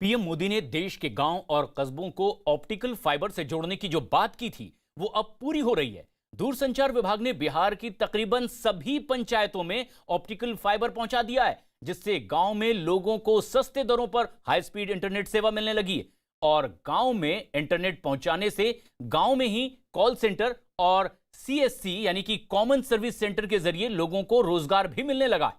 PM Modi ने देश के गांव और कस्बों को ऑप्टिकल फाइबर से जोड़ने की जो बात की थी वो अब पूरी हो रही है। दूरसंचार विभाग ने बिहार की तकरीबन सभी पंचायतों में ऑप्टिकल फाइबर पहुंचा दिया है, जिससे गांव में लोगों को सस्ते दरों पर हाई स्पीड इंटरनेट सेवा मिलने लगी है। और गांव में इंटरनेट पहुंचाने से गांव में ही कॉल सेंटर और सीएससी यानी कि कॉमन सर्विस सेंटर के जरिए लोगों को रोजगार भी मिलने लगा है।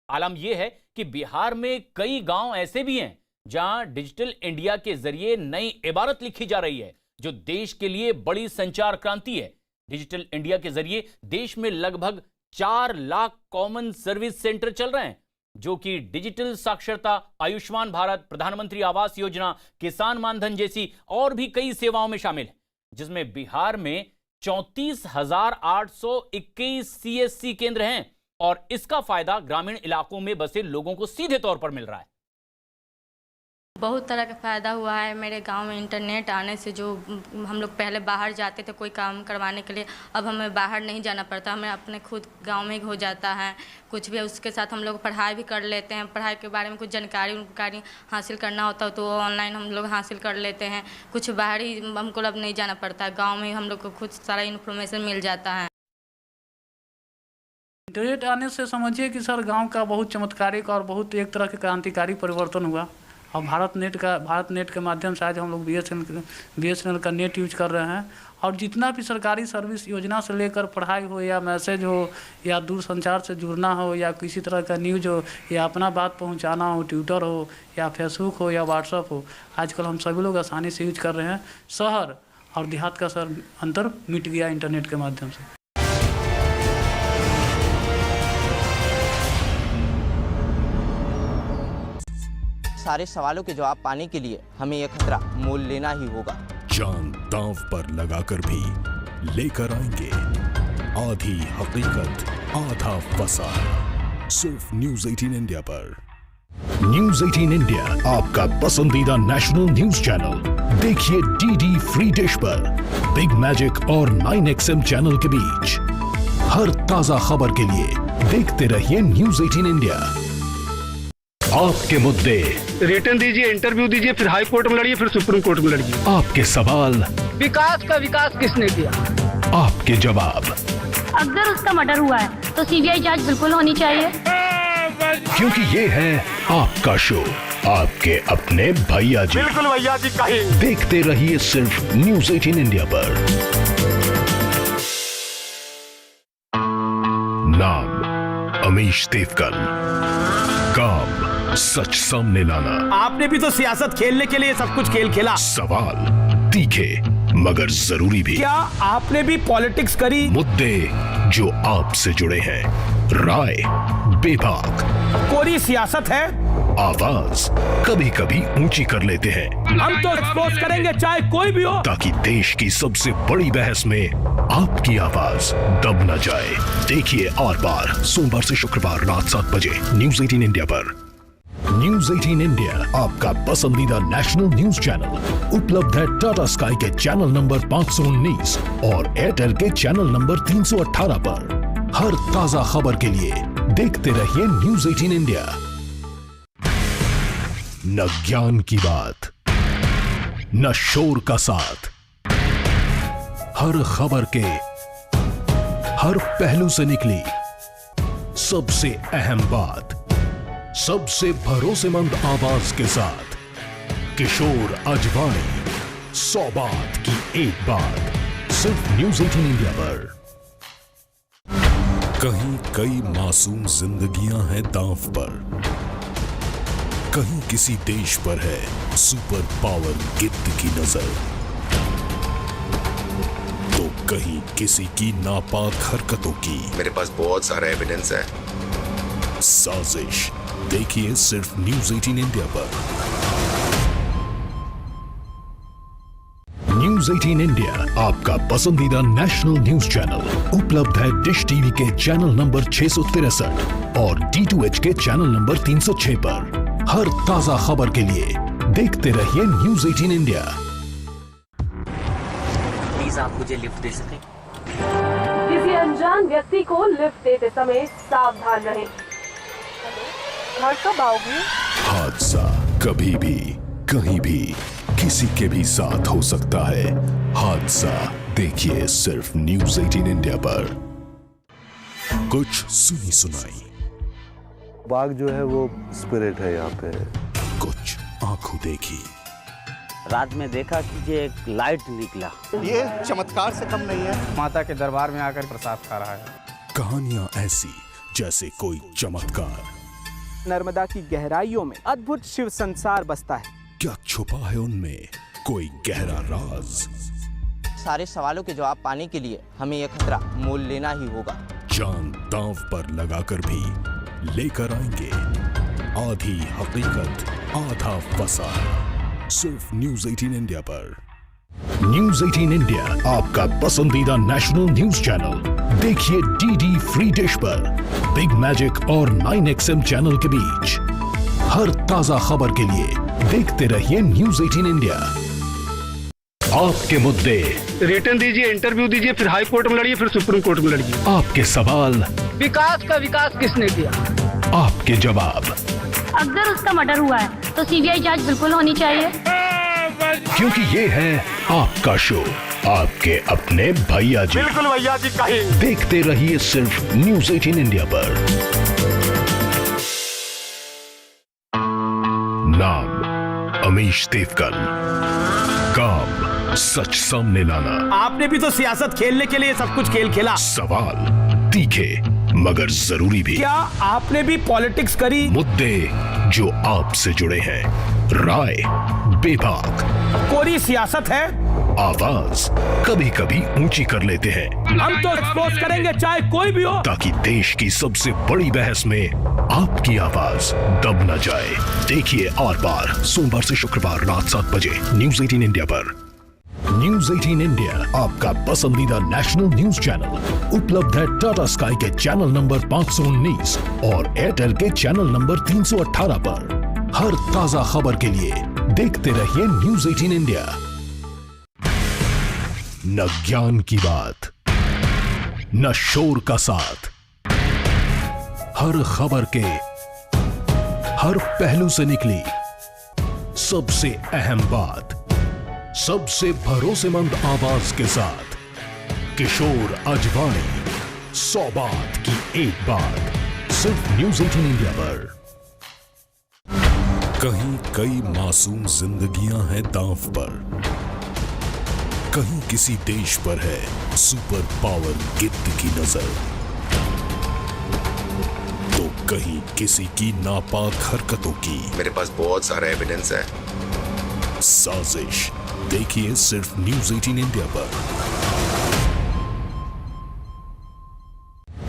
आलम यह है कि बिहार में कई गांव ऐसे भी हैं जहां डिजिटल इंडिया के जरिए नई इबारत लिखी जा रही है, जो देश के लिए बड़ी संचार क्रांति है। डिजिटल इंडिया के जरिए देश में लगभग 4 लाख कॉमन सर्विस सेंटर चल रहे हैं, जो कि डिजिटल साक्षरता, आयुष्मान भारत, प्रधानमंत्री आवास योजना, किसान मानधन जैसी और भी कई सेवाओं में शामिल है, जिसमें बिहार में 34,821 सीएससी केंद्र हैं और इसका फायदा ग्रामीण इलाकों में बसे लोगों को सीधे तौर पर मिल रहा है। बहुत तरह का फ़ायदा हुआ है मेरे गांव में इंटरनेट आने से। जो हम लोग पहले बाहर जाते थे कोई काम करवाने के लिए, अब हमें बाहर नहीं जाना पड़ता, हमें अपने खुद गांव में ही हो जाता है कुछ भी। उसके साथ हम लोग पढ़ाई भी कर लेते हैं, पढ़ाई के बारे में कुछ जानकारी हासिल करना होता है तो ऑनलाइन हम लोग हासिल कर लेते हैं। कुछ बाहरी हमको अब नहीं जाना पड़ता, गाँव में हम लोग को खुद सारा इन्फॉर्मेशन मिल जाता है। इंटरनेट आने से समझिए कि सर गांव का बहुत चमत्कारिक और बहुत एक तरह के क्रांतिकारी परिवर्तन हुआ। और भारत नेट के माध्यम से आज हम लोग BSNL का नेट यूज कर रहे हैं। और जितना भी सरकारी सर्विस योजना से लेकर पढ़ाई हो या मैसेज हो या दूरसंचार से जुड़ना हो या किसी तरह का न्यूज हो या अपना बात पहुंचाना हो, ट्विटर हो या फेसबुक हो या व्हाट्सअप हो, आजकल हम सभी लोग आसानी से यूज कर रहे हैं। शहर और देहात का सर अंतर मिट गया इंटरनेट के माध्यम से। सारे सवालों के जवाब पाने के लिए हमें यह खतरा मोल लेना ही होगा। जान दांव पर लगाकर भी लेकर आएंगे आधी हकीकत आधा वसा, सिर्फ न्यूज 18 इंडिया पर। न्यूज 18 इंडिया आपका पसंदीदा नेशनल न्यूज चैनल। देखिए DD फ्री डिश पर बिग मैजिक और 9XM चैनल के बीच हर ताजा खबर के लिए देखते रहिए न्यूज 18 इंडिया। आपके मुद्दे रिटर्न दीजिए, इंटरव्यू दीजिए, फिर हाई कोर्ट में लड़िए, फिर सुप्रीम कोर्ट में लड़िए। आपके सवाल, विकास का विकास किसने किया? आपके जवाब। अगर उसका मर्डर हुआ है तो CBI जांच बिल्कुल होनी चाहिए, क्योंकि ये है आपका शो, आपके अपने भैया जी। बिल्कुल भैया जी का ही। देखते रहिए सिर्फ न्यूज 18 इंडिया पर। नाम अमीश देवकल, काम सच सामने लाना। आपने भी तो सियासत खेलने के लिए सब कुछ खेल खेला। सवाल तीखे मगर जरूरी भी। क्या आपने भी पॉलिटिक्स करी? मुद्दे जो आपसे जुड़े हैं, राय बेबाक, कोरी सियासत है। आवाज कभी कभी ऊंची कर लेते हैं। हम तो एक्सपोज करेंगे चाहे कोई भी हो, ताकि देश की सबसे बड़ी बहस में आपकी आवाज दब न जाए। देखिए आर पार सोमवार से शुक्रवार रात 7 बजे न्यूज 18 इंडिया पर। न्यूज 18 इंडिया आपका पसंदीदा नेशनल न्यूज चैनल उपलब्ध है टाटा स्काई के चैनल नंबर 519 और एयरटेल के चैनल नंबर 318 पर। हर ताजा खबर के लिए देखते रहिए न्यूज 18 इंडिया। न ज्ञान की बात, न शोर का साथ, हर खबर के हर पहलू से निकली सबसे अहम बात, सबसे भरोसेमंद आवाज के साथ। किशोर अजवाणी, 100 बात की एक बात, सिर्फ न्यूज 18 इंडिया पर। कहीं कई मासूम जिंदगियां हैं दांव पर, कहीं किसी देश पर है सुपर पावर गिद्ध की नजर, तो कहीं किसी की नापाक हरकतों की। मेरे पास बहुत सारा एविडेंस है। साजिश देखिए सिर्फ न्यूज 18 इंडिया पर। न्यूज 18 इंडिया आपका पसंदीदा नेशनल न्यूज चैनल उपलब्ध है डिश टीवी के चैनल नंबर 663 और D2H के चैनल नंबर 306 पर। हर ताजा खबर के लिए देखते रहिए न्यूज 18 इंडिया। प्लीज आप मुझे लिफ्ट दे सकें? किसी अनजान व्यक्ति को लिफ्ट देते समय सावधान रहें। घर कब आओगे? हादसा कभी भी कहीं भी किसी के भी साथ हो सकता है हादसा। देखिए सिर्फ न्यूज़ 18 इंडिया पर। कुछ सुनी सुनाई, बाघ जो है वो स्पिरिट है यहाँ पे। कुछ आंखों देखी, रात में देखा कि ये एक लाइट निकला। ये चमत्कार से कम नहीं है। माता के दरबार में आकर प्रसाद खा रहा है। कहानियां ऐसी जैसे कोई चमत्कार। नर्मदा की गहराइयों में अद्भुत शिव संसार बसता है। क्या छुपा है उनमें कोई गहरा राज? सारे सवालों के जवाब पाने के लिए हमें यह खतरा मोल लेना ही होगा। जान दांव पर लगाकर भी लेकर आएंगे आधी हकीकत आधा वसा। सिर्फ न्यूज़ 18 इंडिया पर। न्यूज़ 18 इंडिया आपका पसंदीदा नेशनल न्यूज चैनल। देखिए डीडी फ्री डिश पर बिग मैजिक और 9XM चैनल के बीच। हर ताजा खबर के लिए देखते रहिए न्यूज़ 18 इंडिया। आपके मुद्दे रिटर्न दीजिए, इंटरव्यू दीजिए, फिर हाई कोर्ट में लड़िए, फिर सुप्रीम कोर्ट में लड़िए। आपके सवाल, विकास का विकास किसने किया? आपके जवाब। अगर उसका मर्डर हुआ है तो सीबीआई जांच बिल्कुल होनी चाहिए, क्योंकि ये है आपका शो, आपके अपने भैया जी। बिल्कुल भैया जी का ही। देखते रहिए सिर्फ न्यूज़ 18 इंडिया पर। नाम अमीश देवकल, काम सच सामने लाना। आपने भी तो सियासत खेलने के लिए सब कुछ खेल खेला। सवाल तीखे मगर जरूरी भी। क्या आपने भी पॉलिटिक्स करी? मुद्दे जो आपसे जुड़े हैं, राय बेबाक। कोरी सियासत है। आवाज कभी कभी ऊंची कर लेते हैं। हम तो एक्सपोज करेंगे चाहे कोई भी हो, ताकि देश की सबसे बड़ी बहस में आपकी आवाज दब न जाए। देखिए आर पार सोमवार से शुक्रवार रात 7 बजे न्यूज़ 18 इंडिया पर। न्यूज़ 18 इंडिया आपका पसंदीदा नेशनल न्यूज चैनल उपलब्ध है टाटा स्काई के चैनल नंबर 519 और एयरटेल के चैनल नंबर 318 पर। हर ताजा खबर के लिए देखते रहिए न्यूज़ 18 इंडिया। न ज्ञान की बात, न शोर का साथ, हर खबर के हर पहलू से निकली सबसे अहम बात, सबसे भरोसेमंद आवाज के साथ किशोर अजवाणी। 100 बात की एक बात, सिर्फ न्यूज़ 18 इंडिया पर। कहीं कई मासूम जिंदगियां हैं दांव पर, कहीं किसी देश पर है सुपर पावर गिद्ध की नजर, तो कहीं किसी की नापाक हरकतों की। मेरे पास बहुत सारा एविडेंस है। साजिश देखिए सिर्फ न्यूज़ 18 इंडिया पर।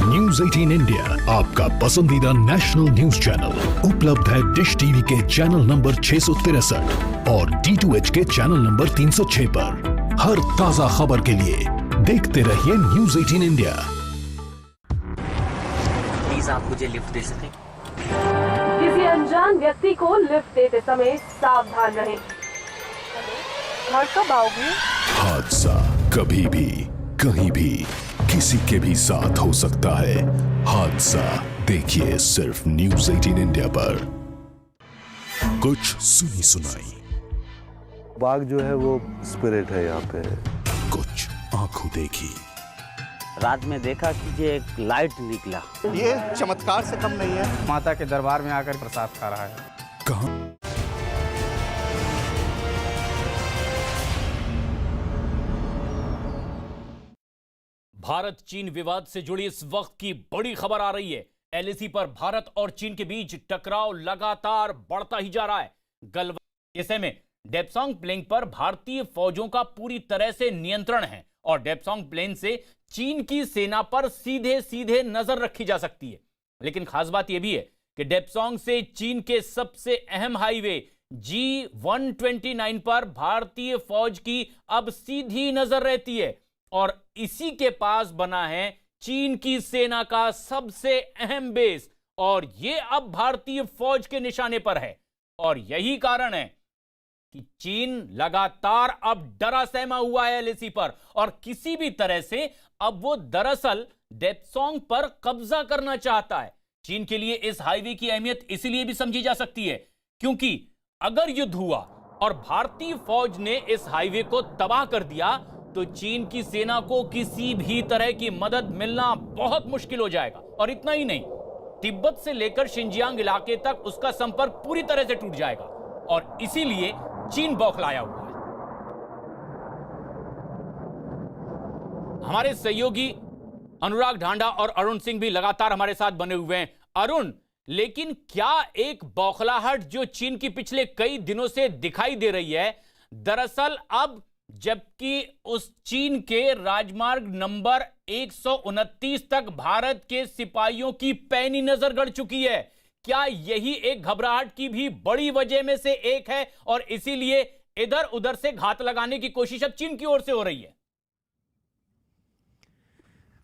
न्यूज़ 18 इंडिया आपका पसंदीदा नेशनल न्यूज चैनल उपलब्ध है डिश टीवी के चैनल नंबर 663 और D2H के चैनल नंबर 306 पर। हर ताजा खबर के लिए देखते रहिए न्यूज़ 18 इंडिया। प्लीज आप मुझे लिफ्ट दे सकें? किसी अनजान व्यक्ति को लिफ्ट देते समय सावधान रहें। घर कब आओगे? हादसा कभी भी कहीं भी किसी के भी साथ हो सकता है हादसा। देखिए सिर्फ न्यूज़ 18 इंडिया पर। कुछ सुनी सुनाई, बाघ जो है वो स्पिरिट है यहाँ पे। कुछ आंखों देखी, रात में देखा कि ये एक लाइट निकला। ये चमत्कार से कम नहीं है। माता के दरबार में आकर प्रसाद खा रहा है। कहां भारत चीन विवाद से जुड़ी इस वक्त की बड़ी खबर आ रही है। LAC पर भारत और चीन के बीच टकराव लगातार बढ़ता ही जा रहा है। गलवान ऐसे में डेप्सांग प्लेन पर भारतीय फौजों का पूरी तरह से नियंत्रण है और डेप्सांग प्लेन से चीन की सेना पर सीधे सीधे नजर रखी जा सकती है। लेकिन खास बात यह भी है कि डेप्सांग से चीन के सबसे अहम हाईवे G129 पर भारतीय फौज की अब सीधी नजर रहती है और इसी के पास बना है चीन की सेना का सबसे अहम बेस और यह अब भारतीय फौज के निशाने पर है। और यही कारण है कि चीन लगातार अब डरा सहमा हुआ है LAC पर और किसी भी तरह से अब वो दरअसल डेप्सांग पर कब्जा करना चाहता है। चीन के लिए इस हाईवे की अहमियत इसलिए भी समझी जा सकती है क्योंकि अगर युद्ध हुआ और भारतीय फौज ने इस हाईवे को तबाह कर दिया तो चीन की सेना को किसी भी तरह की मदद मिलना बहुत मुश्किल हो जाएगा। और इतना ही नहीं, तिब्बत से लेकर शिनजियांग इलाके तक उसका संपर्क पूरी तरह से टूट जाएगा और इसीलिए चीन बौखलाया हुआ है। हमारे सहयोगी अनुराग ढांडा और अरुण सिंह भी लगातार हमारे साथ बने हुए हैं। अरुण, लेकिन क्या एक बौखलाहट जो चीन की पिछले कई दिनों से दिखाई दे रही है, दरअसल अब जबकि उस चीन के राजमार्ग नंबर 129 तक भारत के सिपाहियों की पैनी नजर गड़ चुकी है, क्या यही एक घबराहट की भी बड़ी वजह में से एक है और इसीलिए इधर उधर से घात लगाने की कोशिश अब चीन की ओर से हो रही है?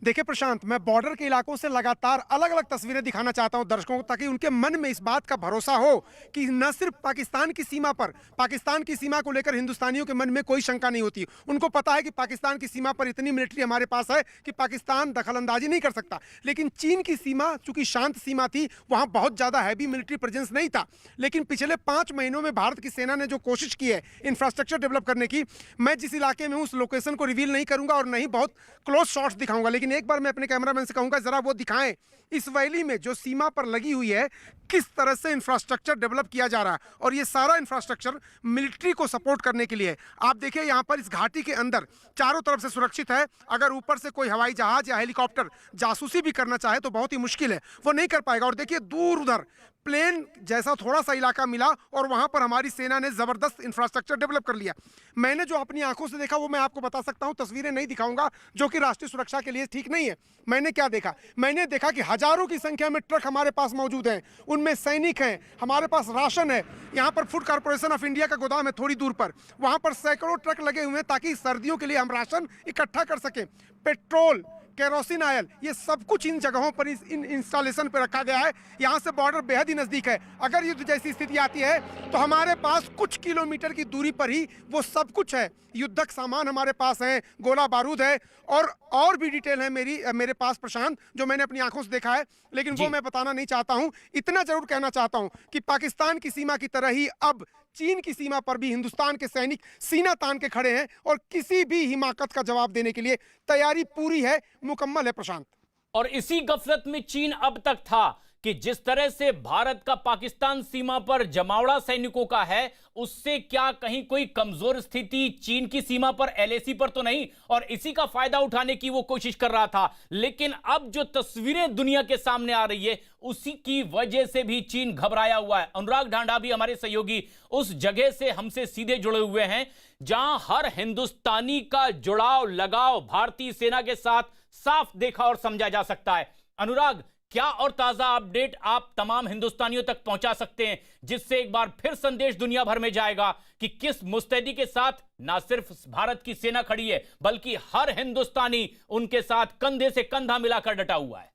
देखिए प्रशांत, मैं बॉर्डर के इलाकों से लगातार अलग अलग तस्वीरें दिखाना चाहता हूं दर्शकों को, ताकि उनके मन में इस बात का भरोसा हो कि न सिर्फ पाकिस्तान की सीमा पर, पाकिस्तान की सीमा को लेकर हिंदुस्तानियों के मन में कोई शंका नहीं होती। उनको पता है कि पाकिस्तान की सीमा पर इतनी मिलिट्री हमारे पास है कि पाकिस्तान दखलंदाजी नहीं कर सकता। लेकिन चीन की सीमा चूंकि शांत सीमा थी, वहां बहुत ज्यादा हैवी मिलिट्री प्रेजेंस नहीं था। लेकिन पिछले 5 महीनों में भारत की सेना ने जो कोशिश की है इंफ्रास्ट्रक्चर डेवलप करने की, मैं जिस इलाके में हूं उस लोकेशन को रिवील नहीं करूंगा और नहीं बहुत क्लोज शॉट्स दिखाऊंगा, लेकिन एक बार मैं अपने कैमरामैन से कहूंगा जरा वो दिखाएं इस वैली में जो सीमा पर लगी हुई है किस तरह से इंफ्रास्ट्रक्चर डेवलप किया जा रहा है। और ये सारा इंफ्रास्ट्रक्चर मिलिट्री को सपोर्ट करने के लिए है। आप देखिए यहाँ पर इस घाटी के अंदर चारों तरफ से सुरक्षित है। अगर ऊपर से कोई हवाई जहाज या हेलीकॉप्टर जासूसी भी करना चाहे तो बहुत ही मुश्किल है, वो नहीं कर पाएगा। और देखिए दूर उधर प्लेन जैसा थोड़ा सा इलाका मिला और वहां पर हमारी सेना ने जबरदस्त इंफ्रास्ट्रक्चर डेवलप कर लिया। मैंने जो अपनी आंखों से देखा वो मैं आपको बता सकता हूं, तस्वीरें नहीं दिखाऊंगा जो कि राष्ट्रीय सुरक्षा के लिए ठीक नहीं है। मैंने क्या देखा? मैंने देखा कि हजारों की संख्या में ट्रक हमारे पास मौजूद हैं, उनमें सैनिक हैं, हमारे पास राशन है। यहाँ पर फूड कॉर्पोरेशन ऑफ इंडिया का गोदाम है थोड़ी दूर पर, वहां पर सैकड़ों ट्रक लगे हुए हैं ताकि सर्दियों के लिए हम राशन इकट्ठा कर सकें। पेट्रोल, केरोसिन ऑयल, ये सब कुछ इन जगहों पर इन इंस्टॉलेशन पर रखा गया है। यहाँ से बॉर्डर बेहद ही नज़दीक है। अगर युद्ध जैसी स्थिति आती है तो हमारे पास कुछ किलोमीटर की दूरी पर ही वो सब कुछ है। युद्धक सामान हमारे पास है, गोला बारूद है और भी डिटेल है मेरे पास प्रशांत, जो मैंने अपनी आंखों से देखा है, लेकिन वो मैं बताना नहीं चाहता हूँ। इतना जरूर कहना चाहता हूँ कि पाकिस्तान की सीमा की तरह ही अब चीन की सीमा पर भी हिंदुस्तान के सैनिक सीना तान के खड़े हैं और किसी भी हिमाकत का जवाब देने के लिए तैयारी पूरी है, मुकम्मल है प्रशांत। और इसी गफलत में चीन अब तक था कि जिस तरह से भारत का पाकिस्तान सीमा पर जमावड़ा सैनिकों का है, उससे क्या कहीं कोई कमजोर स्थिति चीन की सीमा पर एलएसी पर तो नहीं, और इसी का फायदा उठाने की वो कोशिश कर रहा था। लेकिन अब जो तस्वीरें दुनिया के सामने आ रही है उसी की वजह से भी चीन घबराया हुआ है। अनुराग ढांडा भी हमारे सहयोगी उस जगह से हमसे सीधे जुड़े हुए हैं जहां हर हिंदुस्तानी का जुड़ाव लगाव भारतीय सेना के साथ साफ देखा और समझा जा सकता है। अनुराग, क्या और ताजा अपडेट आप तमाम हिंदुस्तानियों तक पहुंचा सकते हैं जिससे एक बार फिर संदेश दुनिया भर में जाएगा कि किस मुस्तैदी के साथ ना सिर्फ भारत की सेना खड़ी है बल्कि हर हिंदुस्तानी उनके साथ कंधे से कंधा मिलाकर डटा हुआ है?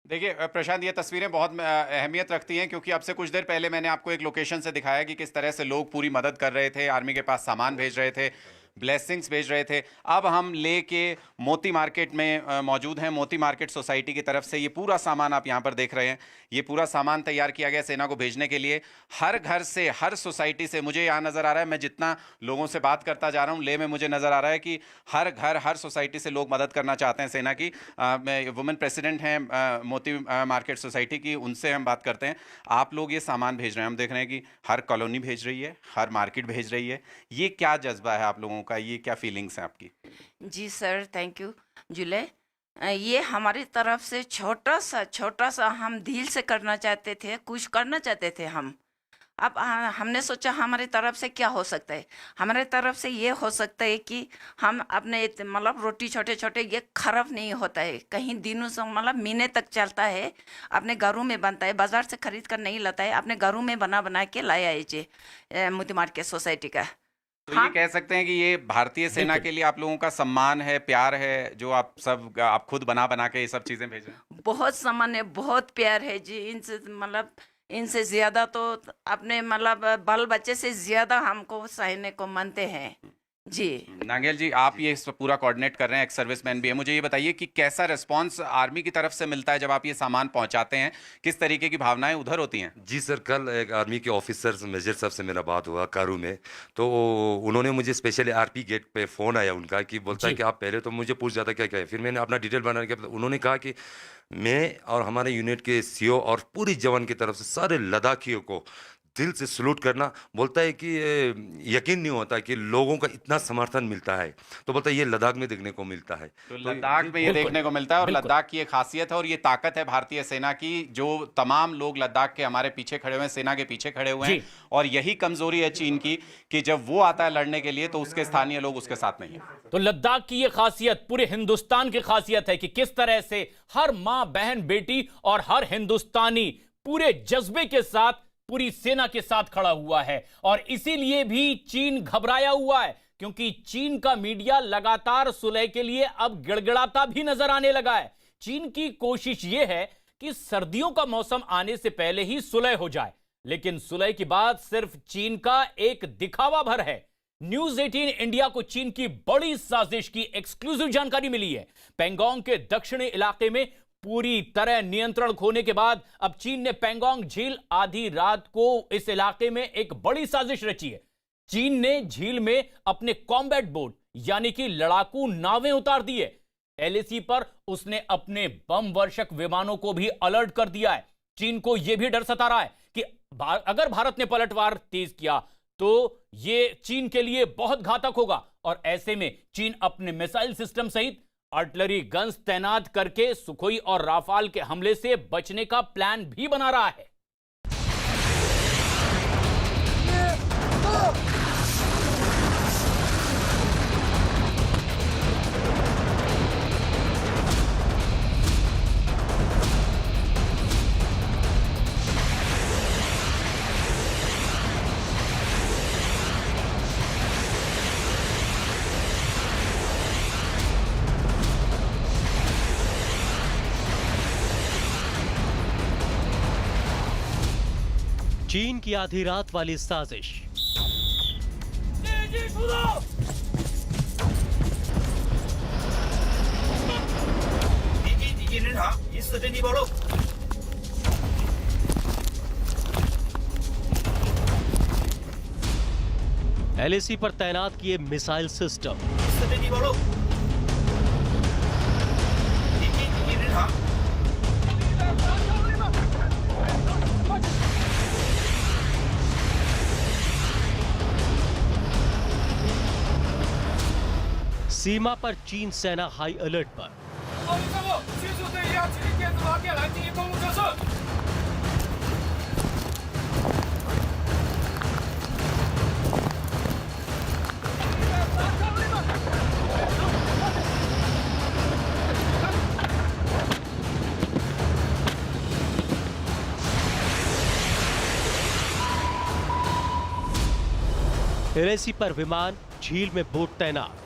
देखिए प्रशांत, ये तस्वीरें बहुत अहमियत रखती हैं क्योंकि अब से कुछ देर पहले मैंने आपको एक लोकेशन से दिखाया कि किस तरह से लोग पूरी मदद कर रहे थे, आर्मी के पास सामान भेज रहे थे, ब्लेसिंग्स भेज रहे थे। अब हम ले के मोती मार्केट में मौजूद हैं। मोती मार्केट सोसाइटी की तरफ से ये पूरा सामान आप यहाँ पर देख रहे हैं, ये पूरा सामान तैयार किया गया सेना को भेजने के लिए। हर घर से, हर सोसाइटी से मुझे यहाँ नज़र आ रहा है, मैं जितना लोगों से बात करता जा रहा हूँ ले में, मुझे नज़र आ रहा है कि हर घर, हर सोसाइटी से लोग मदद करना चाहते हैं सेना की। वुमेन प्रेसिडेंट हैं मोती मार्केट सोसाइटी की, उनसे हम बात करते हैं। आप लोग ये सामान भेज रहे हैं, हम देख रहे हैं कि हर कॉलोनी भेज रही है, हर मार्केट भेज रही है। ये क्या जज्बा है आप लोगों का, ये क्या फीलिंग्स हैं आपकी? जी सर, थैंक यू जुले। ये हमारी तरफ से छोटा सा हम दिल से करना चाहते थे, कुछ करना चाहते थे हम। अब हमने सोचा हमारी तरफ से क्या हो सकता है। हमारे तरफ से ये हो सकता है कि हम अपने मतलब रोटी छोटे छोटे ये खराब नहीं होता है, कहीं दिनों से मतलब महीने तक चलता है, अपने घरों में बनता है, बाजार से खरीद कर नहीं लाता है, अपने घरों में बना के लाया है जी मोती मार्केट सोसाइटी का। तो हाँ? ये कह सकते हैं कि ये भारतीय सेना के लिए आप लोगों का सम्मान है, प्यार है, जो आप खुद बना के ये सब चीजें भेज रहे हैं। बहुत सम्मान है, बहुत प्यार है जी। इनसे ज्यादा तो अपने मतलब बाल बच्चे से ज्यादा हमको सैनिक को मानते हैं। जी। नांगेल जी, आप ये इस पूरा कोऑर्डिनेट कर रहे हैं, एक्स सर्विसमैन भी है, मुझे ये बताइए कि कैसा रिस्पांस आर्मी की तरफ से मिलता है जब आप ये सामान पहुंचाते हैं? किस तरीके की भावनाएं उधर होती हैं? जी सर, कल एक आर्मी के ऑफिसर मेजर साहब से मेरा बात हुआ कारू में, तो उन्होंने मुझे स्पेशली आरपी गेट पे फ़ोन आया उनका कि बोलता है कि आप पहले तो मुझे पूछ जाता क्या क्या है, फिर मैंने अपना डिटेल बना के उन्होंने कहा कि मैं और हमारे यूनिट के सीओ और पूरी जवान की तरफ से सारे लद्दाखियों को दिल से सलूट करना। बोलता है कि यकीन नहीं होता कि लोगों का इतना समर्थन मिलता है, तो बोलता है ये लद्दाख में देखने को मिलता है। तो लद्दाख में ये देखने को मिलता है, और लद्दाख की एक खासियत है और ये ताकत है भारतीय सेना की, जो तमाम लोग लद्दाख के हमारे पीछे खड़े हुए हैं, सेना के पीछे खड़े हुए हैं, और यही कमजोरी है चीन की कि जब वो आता है लड़ने के लिए तो उसके स्थानीय लोग उसके साथ नहीं है। तो लद्दाख की ये खासियत पूरे हिंदुस्तान की खासियत है कि किस तरह से हर मां, बहन, बेटी और हर हिंदुस्तानी पूरे जज्बे के साथ पूरी सेना के साथ खड़ा हुआ है। और इसीलिए भी चीन घबराया हुआ है, क्योंकि चीन का मीडिया लगातार सुलह के लिए अब गिड़गिड़ाता भी नजर आने लगा है। चीन की कोशिश यह है कि सर्दियों का मौसम आने से पहले ही सुलह हो जाए, लेकिन सुलह की बात सिर्फ चीन का एक दिखावा भर है। न्यूज 18 इंडिया को चीन की बड़ी साजिश की एक्सक्लूसिव जानकारी मिली है। पैंगोंग के दक्षिणी इलाके में पूरी तरह नियंत्रण खोने के बाद अब चीन ने पैंगोंग झील आधी रात को इस इलाके में एक बड़ी साजिश रची है। चीन ने झील में अपने कॉम्बैट बोट यानी कि लड़ाकू नावें उतार दी है। एलएसी पर उसने अपने बम वर्षक विमानों को भी अलर्ट कर दिया है। चीन को यह भी डर सता रहा है कि अगर भारत ने पलटवार तेज किया तो यह चीन के लिए बहुत घातक होगा, और ऐसे में चीन अपने मिसाइल सिस्टम सहित आर्टिलरी गन्स तैनात करके सुखोई और राफाल के हमले से बचने का प्लान भी बना रहा है। चीन की आधी रात वाली साजिश। एलएसी पर तैनात किए मिसाइल सिस्टम। सीमा पर चीन सेना हाई अलर्ट पर। एलएसी पर विमान, झील में बोट तैनात।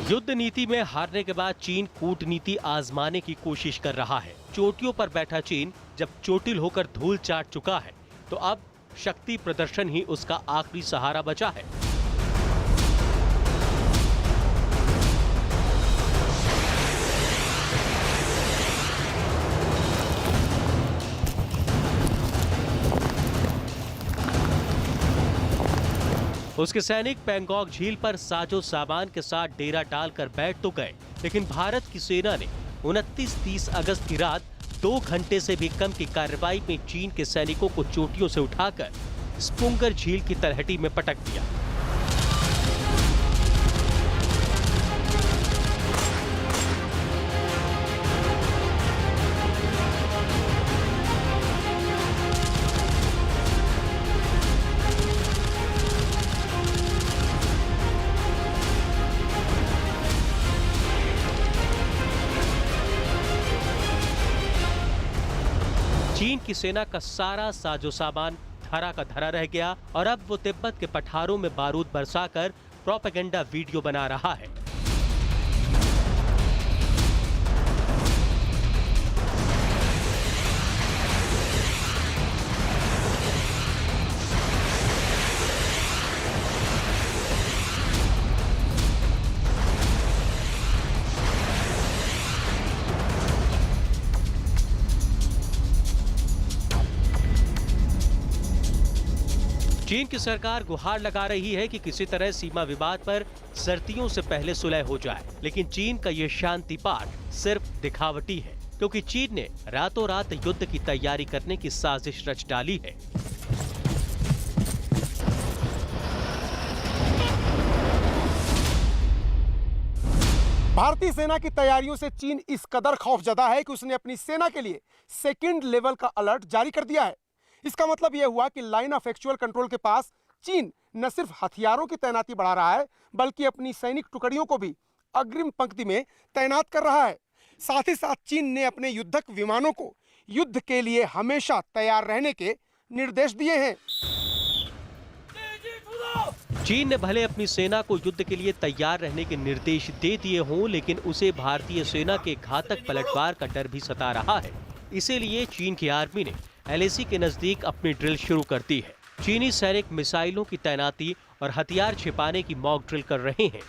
युद्ध नीति में हारने के बाद चीन कूटनीति आजमाने की कोशिश कर रहा है। चोटियों पर बैठा चीन जब चोटिल होकर धूल चाट चुका है, तो अब शक्ति प्रदर्शन ही उसका आखिरी सहारा बचा है। उसके सैनिक पैंगोंग झील पर साजो सामान के साथ डेरा डालकर बैठ तो गए, लेकिन भारत की सेना ने 29-30 अगस्त की रात 2 घंटे से भी कम की कार्रवाई में चीन के सैनिकों को चोटियों से उठाकर स्पुंगर झील की तलहटी में पटक दिया। चीन की सेना का सारा साजो सामान धरा का धरा रह गया और अब वो तिब्बत के पठारों में बारूद बरसाकर प्रोपेगेंडा वीडियो बना रहा है। चीन की सरकार गुहार लगा रही है कि किसी तरह सीमा विवाद पर सर्दियों से पहले सुलह हो जाए, लेकिन चीन का ये शांति पाठ सिर्फ दिखावटी है, क्योंकि चीन ने रातों रात युद्ध की तैयारी करने की साजिश रच डाली है। भारतीय सेना की तैयारियों से चीन इस कदर खौफजदा है कि उसने अपनी सेना के लिए सेकंड लेवल का अलर्ट जारी कर दिया है। इसका मतलब यह हुआ कि लाइन ऑफ एक्चुअल कंट्रोल के पास चीन न सिर्फ हथियारों की तैनाती बढ़ा रहा है, बल्कि अपनी सैनिक टुकड़ियों को भी अग्रिम पंक्ति में तैनात कर रहा है। साथ ही साथ चीन ने अपने युद्धक विमानों को युद्ध के लिए हमेशा तैयार रहने के निर्देश दिए हैं। चीन ने भले अपनी सेना को युद्ध के लिए तैयार रहने के निर्देश दे दिए हों, लेकिन उसे भारतीय सेना के घातक पलटवार का डर भी सता रहा है। इसीलिए चीन की आर्मी ने LAC के नजदीक अपनी ड्रिल शुरू कर दी है। चीनी सैनिक मिसाइलों की तैनाती और हथियार छिपाने की मॉक ड्रिल कर रहे हैं।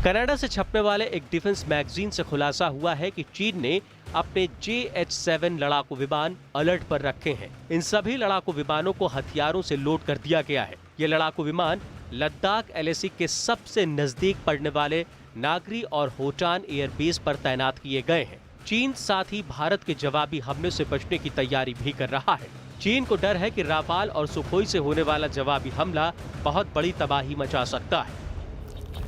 कनाडा से छपने वाले एक डिफेंस मैगजीन से खुलासा हुआ है कि चीन ने अपने JH-7 लड़ाकू विमान अलर्ट पर रखे हैं। इन सभी लड़ाकू विमानों को हथियारों से लोड कर दिया गया है। ये लड़ाकू विमान लद्दाख LAC के सबसे नजदीक पड़ने वाले नागरी और होटान एयरबेस पर तैनात किए गए हैं। चीन साथ ही भारत के जवाबी हमले से बचने की तैयारी भी कर रहा है। चीन को डर है कि राफाल और सुखोई से होने वाला जवाबी हमला बहुत बड़ी तबाही मचा सकता है।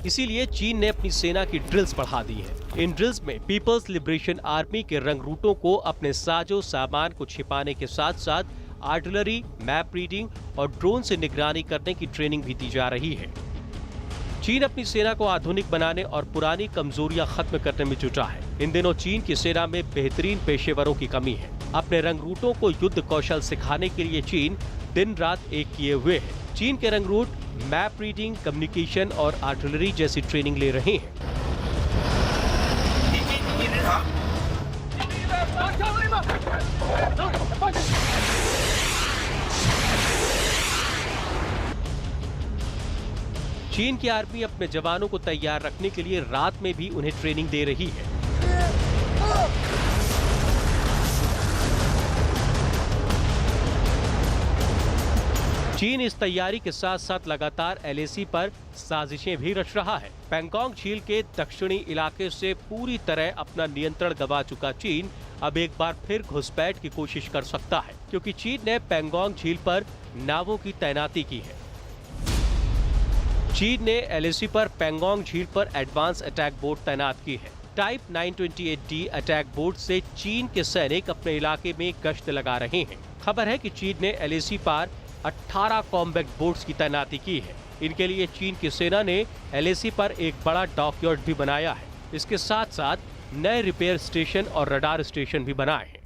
इसीलिए चीन ने अपनी सेना की ड्रिल्स बढ़ा दी है। इन ड्रिल्स में पीपल्स लिबरेशन आर्मी के रंगरूटों को अपने साजो सामान को छिपाने के साथ साथ आर्टिलरी, मैप रीडिंग और ड्रोन से निगरानी करने की ट्रेनिंग भी दी जा रही है। चीन अपनी सेना को आधुनिक बनाने और पुरानी कमजोरियां खत्म करने में जुटा है। इन दिनों चीन की सेना में बेहतरीन पेशेवरों की कमी है। अपने रंगरूटों को युद्ध कौशल सिखाने के लिए चीन दिन रात एक किए हुए है। चीन के रंगरूट मैप रीडिंग, कम्युनिकेशन और आर्टिलरी जैसी ट्रेनिंग ले रहे हैं। चीन की आर्मी अपने जवानों को तैयार रखने के लिए रात में भी उन्हें ट्रेनिंग दे रही है। चीन इस तैयारी के साथ साथ लगातार LAC पर साजिशें भी रच रहा है। पैंगोंग झील के दक्षिणी इलाके से पूरी तरह अपना नियंत्रण गंवा चुका चीन अब एक बार फिर घुसपैठ की कोशिश कर सकता है, क्योंकि चीन ने पैंगोंग झील पर नावों की तैनाती की है। चीन ने LAC पर पैंगोंग झील पर एडवांस अटैक बोट तैनात की है। टाइप 928D अटैक बोट से चीन के सैनिक अपने इलाके में गश्त लगा रहे हैं। खबर है कि चीन ने LAC पर 18 कॉम्बैट बोट्स की तैनाती की है। इनके लिए चीन की सेना ने LAC पर एक बड़ा डॉकयार्ड भी बनाया है। इसके साथ साथ नए रिपेयर स्टेशन और रडार स्टेशन भी बनाए हैं।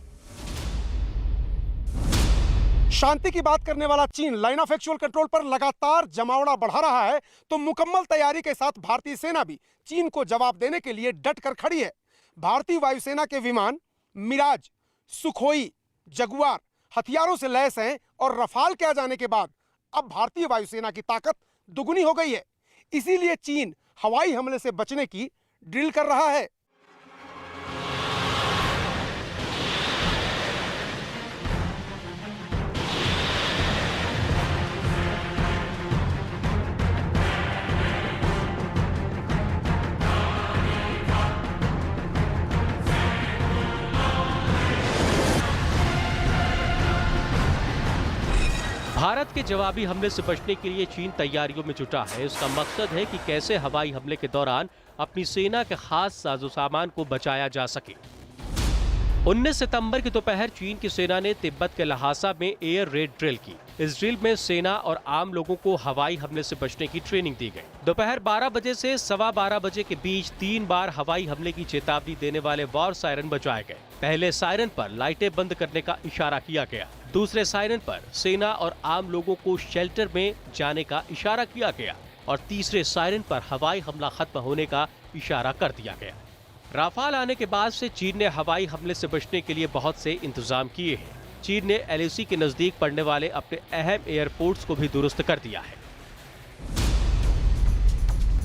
शांति की बात करने वाला चीन लाइन ऑफ एक्चुअल कंट्रोल पर लगातार जमावड़ा बढ़ा रहा है, तो मुकम्मल तैयारी के साथ भारतीय सेना भी चीन को जवाब देने के लिए डट कर खड़ी है। भारतीय वायुसेना के विमान मिराज, सुखोई, जगुआर हथियारों से लैस हैं और रफाल के आ जाने के बाद अब भारतीय वायुसेना की ताकत दुगुनी हो गई है। इसीलिए चीन हवाई हमले से बचने की ड्रिल कर रहा है। भारत के जवाबी हमले से बचने के लिए चीन तैयारियों में जुटा है। इसका मकसद है कि कैसे हवाई हमले के दौरान अपनी सेना के खास साजो सामान को बचाया जा सके। 19 सितंबर की दोपहर चीन की सेना ने तिब्बत के लहासा में एयर रेड ड्रिल की। इस ड्रिल में सेना और आम लोगों को हवाई हमले से बचने की ट्रेनिंग दी गई। दोपहर 12 बजे से 12:15 बजे के बीच 3 बार हवाई हमले की चेतावनी देने वाले वॉर सायरन बजाए गए। पहले सायरन पर लाइटें बंद करने का इशारा किया गया। दूसरे सायरन पर सेना और आम लोगों को शेल्टर में जाने का इशारा किया गया और तीसरे सायरन पर हवाई हमला खत्म होने का इशारा कर दिया गया। राफाल आने के बाद से चीन ने हवाई हमले से बचने के लिए बहुत से इंतजाम किए हैं। चीन ने LAC के नजदीक पड़ने वाले अपने अहम एयरपोर्ट्स को भी दुरुस्त कर दिया है।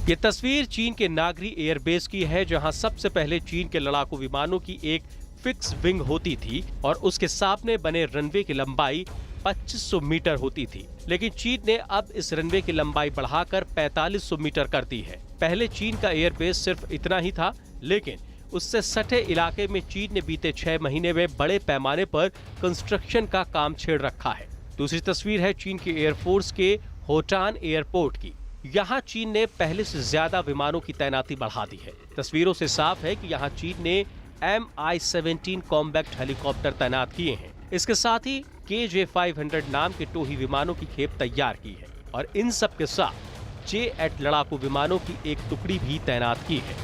ये तस्वीर चीन के नागरी एयरबेस की है, जहां सबसे पहले चीन के लड़ाकू विमानों की एक फिक्स विंग होती थी और उसके सामने बने रनवे की लंबाई 2500 मीटर होती थी, लेकिन चीन ने अब इस रनवे की लंबाई बढ़ाकर 4500 मीटर कर दी है। पहले चीन का एयरबेस सिर्फ इतना ही था, लेकिन उससे सटे इलाके में चीन ने बीते 6 महीने में बड़े पैमाने पर कंस्ट्रक्शन का काम छेड़ रखा है। दूसरी तस्वीर है चीन की एयरफोर्स के होटान एयरपोर्ट की। यहाँ चीन ने पहले से ज्यादा विमानों की तैनाती बढ़ा दी है। तस्वीरों से साफ है कि यहाँ चीन ने Mi-17 कॉम्बैक्ट हेलीकॉप्टर तैनात किए हैं। इसके साथ ही KJ-500 नाम के टोही विमानों की खेप तैयार की है और इन सब के साथ J-8 लड़ाकू विमानों की एक टुकड़ी भी तैनात की है।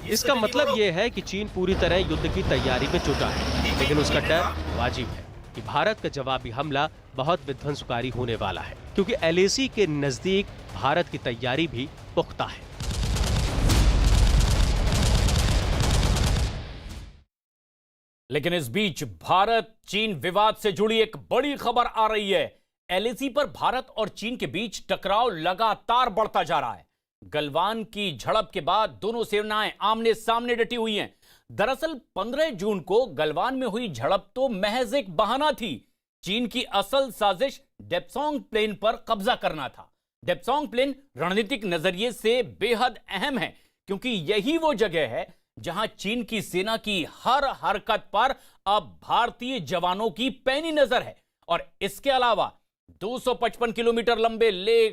इसका मतलब यह है कि चीन पूरी तरह युद्ध की तैयारी में जुटा है, लेकिन उसका डर वाजिब है कि भारत का जवाबी हमला बहुत विध्वंसकारी होने वाला है, क्योंकि LAC के नजदीक भारत की तैयारी भी पुख्ता है। लेकिन इस बीच भारत चीन विवाद से जुड़ी एक बड़ी खबर आ रही है। LAC पर भारत और चीन के बीच टकराव लगातार बढ़ता जा रहा है। गलवान की झड़प के बाद दोनों सेनाएं आमने सामने डटी हुई हैं। दरअसल 15 जून को गलवान में हुई झड़प तो महज एक बहाना थी। चीन की असल साजिश डेप्सोंग प्लेन पर कब्जा करना था। डेप्सोंग प्लेन रणनीतिक नजरिए से बेहद अहम है, क्योंकि यही वो जगह है जहां चीन की सेना की हर हरकत पर अब भारतीय जवानों की पैनी नजर है। और इसके अलावा 255 किलोमीटर लंबे ले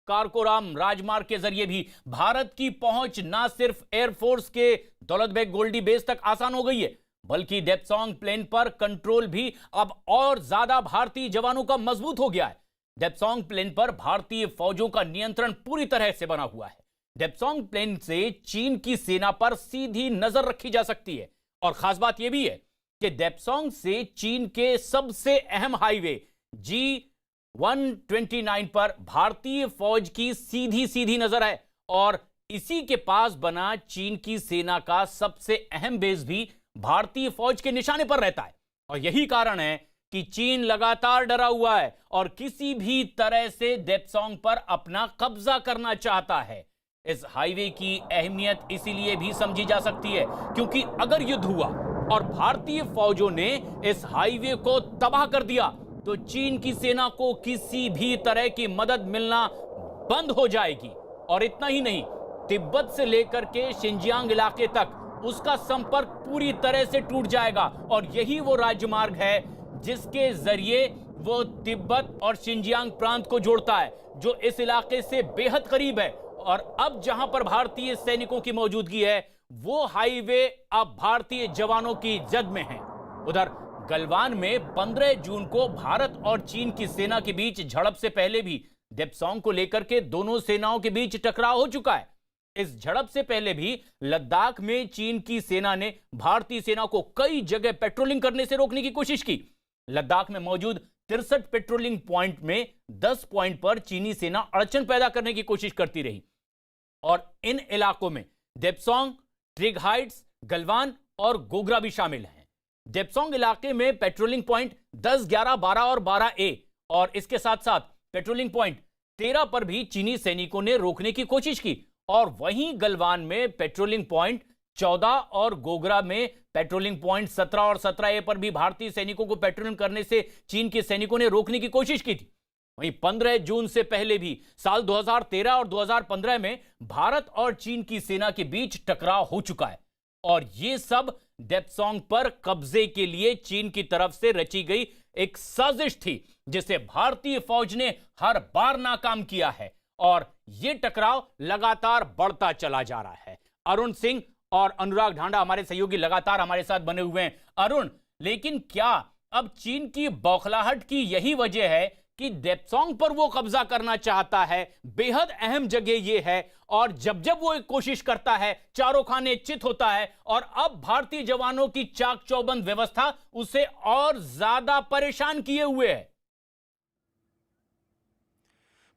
कारकोराम राजमार्ग के जरिए भी भारत की पहुंच न सिर्फ एयरफोर्स के दौलत बेग गोल्डी बेस तक आसान हो गई है, बल्कि डेप्सोंग प्लेन पर कंट्रोल भी अब और ज्यादा भारतीय जवानों का मजबूत हो गया है। डेप्सोंग प्लेन पर भारतीय फौजों का नियंत्रण पूरी तरह से बना हुआ है। डेप्सोंग प्लेन से चीन की सेना पर सीधी नजर रखी जा सकती है। और खास बात यह भी है कि डेप्सोंग से चीन के सबसे अहम हाईवे G129 पर भारतीय फौज की सीधी नजर है। और इसी के पास बना चीन की सेना का सबसे अहम बेस भी भारतीय फौज के निशाने पर रहता है। और यही कारण है कि चीन लगातार डरा हुआ है और किसी भी तरह से डेप्सोंग पर अपना कब्जा करना चाहता है। इस हाईवे की अहमियत इसीलिए भी समझी जा सकती है क्योंकि अगर युद्ध हुआ और भारतीय फौजों ने इस हाईवे को तबाह कर दिया तो चीन की सेना को किसी भी तरह की मदद मिलना बंद हो जाएगी। और इतना ही नहीं, तिब्बत से लेकर के शिनजियांग इलाके तक उसका संपर्क पूरी तरह से टूट जाएगा। और यही वो राजमार्ग है जिसके जरिए वो तिब्बत और शिनजियांग प्रांत को जोड़ता है, जो इस इलाके से बेहद करीब है। और अब जहां पर भारतीय सैनिकों की मौजूदगी है, वो हाईवे अब भारतीय जवानों की जद में है। उधर गलवान में 15 जून को भारत और चीन की सेना के बीच झड़प से पहले भी डेप्सोंग को लेकर के दोनों सेनाओं के बीच टकराव हो चुका है। इस झड़प से पहले भी लद्दाख में चीन की सेना ने भारतीय सेना को कई जगह पेट्रोलिंग करने से रोकने की कोशिश की। लद्दाख में मौजूद 63 पेट्रोलिंग पॉइंट में 10 पॉइंट पर चीनी सेना अड़चन पैदा करने की कोशिश करती रही। और इन इलाकों में डेप्सोंग, ट्रिग हाइट्स, गलवान और गोगरा भी शामिल हैं। डेप्सोंग इलाके में पेट्रोलिंग पॉइंट 10, 11, 12 और 12A और इसके साथ साथ पेट्रोलिंग पॉइंट 13 पर भी चीनी सैनिकों ने रोकने की कोशिश की। और वहीं गलवान में पेट्रोलिंग पॉइंट 14 और गोगरा में पेट्रोलिंग पॉइंट 17 और 17A पर भी भारतीय सैनिकों को पेट्रोलिंग करने से चीन के सैनिकों ने रोकने की कोशिश की थी। वहीं 15 जून से पहले भी साल 2013 और 2015 में भारत और चीन की सेना के बीच टकराव हो चुका है। और ये सब डेप्सोंग पर कब्जे के लिए चीन की तरफ से रची गई एक साजिश थी, जिसे भारतीय फौज ने हर बार नाकाम किया है। और ये टकराव लगातार बढ़ता चला जा रहा है। अरुण सिंह और अनुराग ढांडा हमारे सहयोगी लगातार हमारे साथ बने हुए हैं। अरुण, लेकिन क्या अब चीन की बौखलाहट की यही वजह है कि डेप्सोंग पर वो कब्जा करना चाहता है? बेहद अहम जगह ये है और जब जब वो एक कोशिश करता है चारों खाने चित होता है। और अब भारतीय जवानों की चाक चौबंद व्यवस्था उसे और ज्यादा परेशान किए हुए है।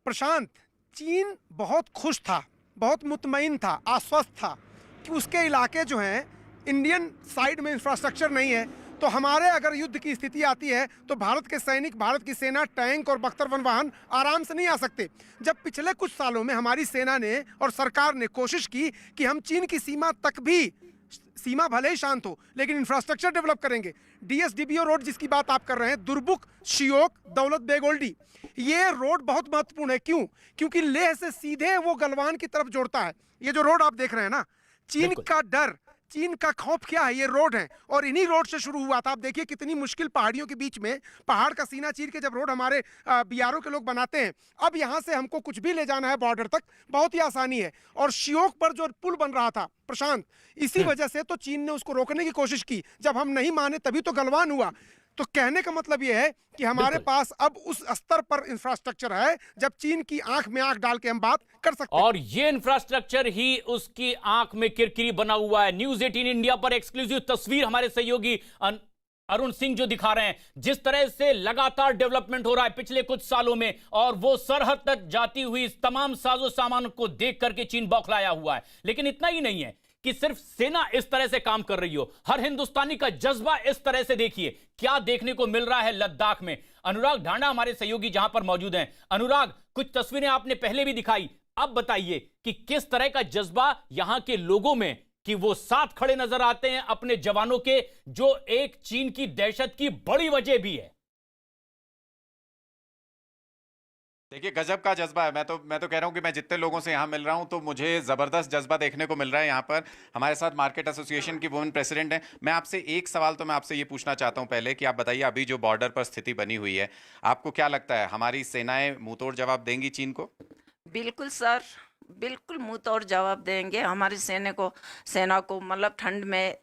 प्रशांत, चीन बहुत खुश था, बहुत मुतमईन था, आश्वस्त था कि उसके इलाके जो हैं इंडियन साइड में इंफ्रास्ट्रक्चर नहीं है, तो हमारे अगर युद्ध की स्थिति आती है तो भारत के सैनिक, भारत की सेना, टैंक और बख्तर वन वाहन आराम से नहीं आ सकते। जब पिछले कुछ सालों में हमारी सेना ने और सरकार ने कोशिश की कि हम चीन की सीमा तक भी सीमा भले ही शांत हो, लेकिन इंफ्रास्ट्रक्चर डेवलप करेंगे। डीएसडीबीओ रोड जिसकी बात आप कर रहे हैं, दुर्बुक, शियोक, दौलत बेग ओल्डी, ये रोड बहुत महत्वपूर्ण है। क्यों? क्योंकि लेह से सीधे वो गलवान की तरफ जोड़ता है। ये जो रोड आप देख रहे हैं ना, चीन का डर, चीन का खौफ क्या है? ये रोड है, और इन्हीं रोड से शुरू हुआ था। आप देखिए कितनी मुश्किल पहाड़ियों के बीच में, पहाड़ का सीना चीर के जब रोड हमारे बीआरओ के लोग बनाते हैं। अब यहाँ से हमको कुछ भी ले जाना है बॉर्डर तक, बहुत ही आसानी है। और शियोक पर जो पुल बन रहा था प्रशांत, इसी वजह से तो चीन ने उसको रोकने की कोशिश की। जब हम नहीं माने तभी तो गलवान हुआ। तो कहने का मतलब यह है कि हमारे पास अब उस स्तर पर इंफ्रास्ट्रक्चर है जब चीन की आंख में आंख डाल के हम बात कर सकते हैं। और ये इंफ्रास्ट्रक्चर ही उसकी आंख में किरकिरी बना हुआ है। न्यूज 18 इंडिया पर एक्सक्लूसिव तस्वीर हमारे सहयोगी अरुण सिंह जो दिखा रहे हैं, जिस तरह से लगातार डेवलपमेंट हो रहा है पिछले कुछ सालों में, और वो सरहद तक जाती हुई इस तमाम साजो सामान को देख करके चीन बौखलाया हुआ है। लेकिन इतना ही नहीं है कि सिर्फ सेना इस तरह से काम कर रही हो, हर हिंदुस्तानी का जज्बा इस तरह से देखिए क्या देखने को मिल रहा है लद्दाख में। अनुराग ढांडा हमारे सहयोगी जहां पर मौजूद हैं। अनुराग, कुछ तस्वीरें आपने पहले भी दिखाई, अब बताइए कि किस तरह का जज्बा यहां के लोगों में, कि वो साथ खड़े नजर आते हैं अपने जवानों के, जो एक चीन की दहशत की बड़ी वजह भी है। देखिए गजब का जज्बा है। मैं तो कह रहा हूं कि मैं जितने लोगों से यहाँ मिल रहा हूं तो मुझे ज़बरदस्त जज्बा देखने को मिल रहा है। यहाँ पर हमारे साथ मार्केट एसोसिएशन की वुमेन प्रेसिडेंट हैं। मैं आपसे एक सवाल तो मैं आपसे ये पूछना चाहता हूं पहले कि आप बताइए, अभी जो बॉर्डर पर स्थिति बनी हुई है, आपको क्या लगता है हमारी सेनाएं मुंहतोड़ जवाब देंगी चीन को? बिल्कुल सर, बिल्कुल मुंहतोड़ जवाब देंगे। हमारी सेना को मतलब ठंड में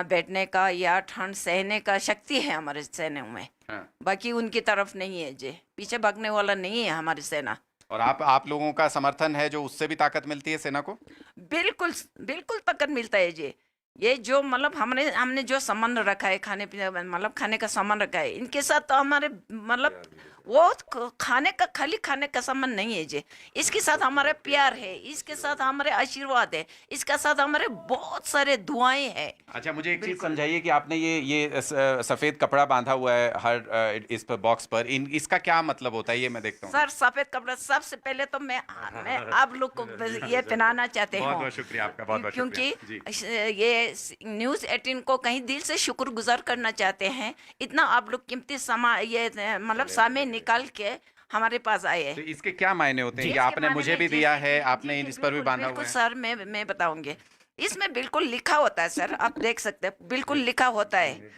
बैठने का या ठंड सहने का शक्ति है हमारे सेना में। बाकी उनकी तरफ नहीं है जी, पीछे भागने वाला नहीं है हमारी सेना। और आप लोगों का समर्थन है जो उससे भी ताकत मिलती है सेना को? बिल्कुल बिल्कुल ताकत मिलता है जी। ये जो मतलब हमने जो संबंध रखा है, खाने पीने मतलब खाने का सामान रखा है, इनके साथ तो हमारे मतलब वो खाने का संबंध नहीं है जी। इसके साथ हमारा प्यार है, इसके साथ हमारे आशीर्वाद है, इसके साथ हमारे बहुत सारे दुआएं हैं। अच्छा, मुझे एक चीज समझाइए कि आपने ये सफेद कपड़ा बांधा हुआ है हर इस पर बॉक्स पर, इसका क्या मतलब होता है? ये मैं देखता हूँ सर, सफेद कपड़ा सबसे पहले तो मैं आप लोग को ये पहनाना चाहते हूँ। बहुत शुक्रिया आपका, बहुत क्योंकि ये न्यूज़ 18 को कहीं दिल से शुक्रगुजार करना चाहते हैं। इतना आप लोग कीमती ये मतलब समय निकाल के हमारे पास आए हैं। तो इसके क्या मायने होते हैं? आपने मुझे भी दिया है, आपने इस पर भी बांधा हुआ है। सर मैं बताऊंगी, इसमें बिल्कुल लिखा होता है सर, आप देख सकते हैं, बिल्कुल लिखा होता है।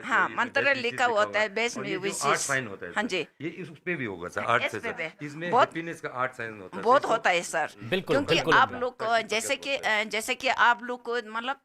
हाँ, मंत्र लिखा होता है, बेस में विशेष। हाँ जी, ये इस पे भी होगा सर, आर्ट से सर, इसमें हैप्पीनेस का आर्ट साइन होता है, बहुत होता है सर। क्योंकि आप लोग जैसे कि आप लोग को मतलब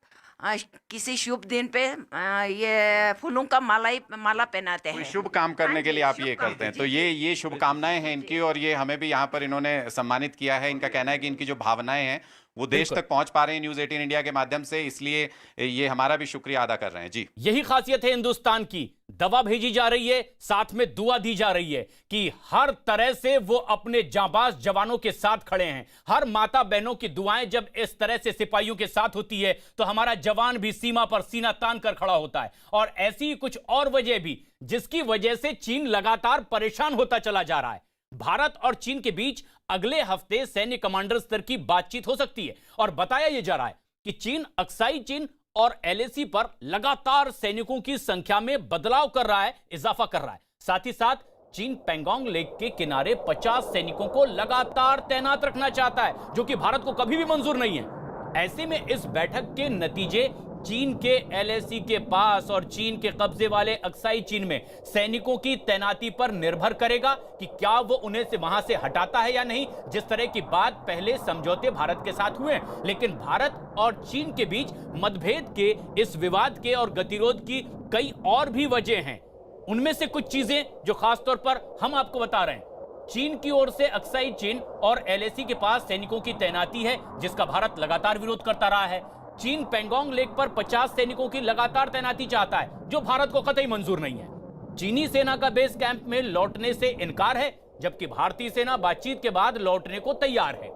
किसी शुभ दिन पे ये फूलों का माला पहनाते हैं, शुभ काम करने के लिए आप ये करते हैं। तो ये शुभकामनाएं हैं इनकी, और ये हमें भी यहाँ पर इन्होंने सम्मानित किया है। इनका कहना है कि इनकी जो भावनाएं हैं वो देश तक पहुंच पा रहे हैं न्यूज़ 18 इंडिया के माध्यम से, इसलिए ये हमारा भी शुक्रिया अदा कर रहे हैं जी। यही खासियत है हिंदुस्तान की, दवा भेजी जा रही है, साथ में दुआ दी जा रही है कि हर तरह से वो अपने जांबाज जवानों के साथ खड़े हैं। हर माता बहनों की दुआएं जब इस तरह से सिपाहियों के साथ होती है तो हमारा जवान भी सीमा पर सीना तान कर खड़ा होता है। और ऐसी कुछ और वजह भी, जिसकी वजह से चीन लगातार परेशान होता चला जा रहा है। भारत और चीन के बीच अगले हफ्ते सैन्य कमांडर स्तर की बातचीत हो सकती है, और बताया यह जा रहा है कि चीन अक्साई चीन और LAC पर लगातार सैनिकों की संख्या में बदलाव कर रहा है, इजाफा कर रहा है। साथ ही साथ चीन पैंगोंग लेक के किनारे 50 सैनिकों को लगातार तैनात रखना चाहता है, जो कि भारत को कभी भी मंजूर नहीं है। ऐसे में इस बैठक के नतीजे चीन के LAC के पास और चीन के कब्जे वाले अक्साई चीन में सैनिकों की तैनाती पर निर्भर करेगा कि क्या वो उन्हें से वहां से हटाता है या नहीं। जिस तरह की बात पहले समझौते भारत के साथ हुए, लेकिन भारत और चीन के बीच मतभेद के, इस विवाद के और गतिरोध की कई और भी वजह हैं। उनमें से कुछ चीजें जो खासतौर पर हम आपको बता रहे हैं। चीन की ओर से अक्साई चीन और LAC के पास सैनिकों की तैनाती है, जिसका भारत लगातार विरोध करता रहा है। चीन पैंगोंग लेक पर 50 सैनिकों की लगातार तैनाती चाहता है, जो भारत को कतई मंजूर नहीं है। चीनी सेना का बेस कैंप में लौटने से इनकार है, जबकि भारतीय सेना बातचीत के बाद लौटने को तैयार है।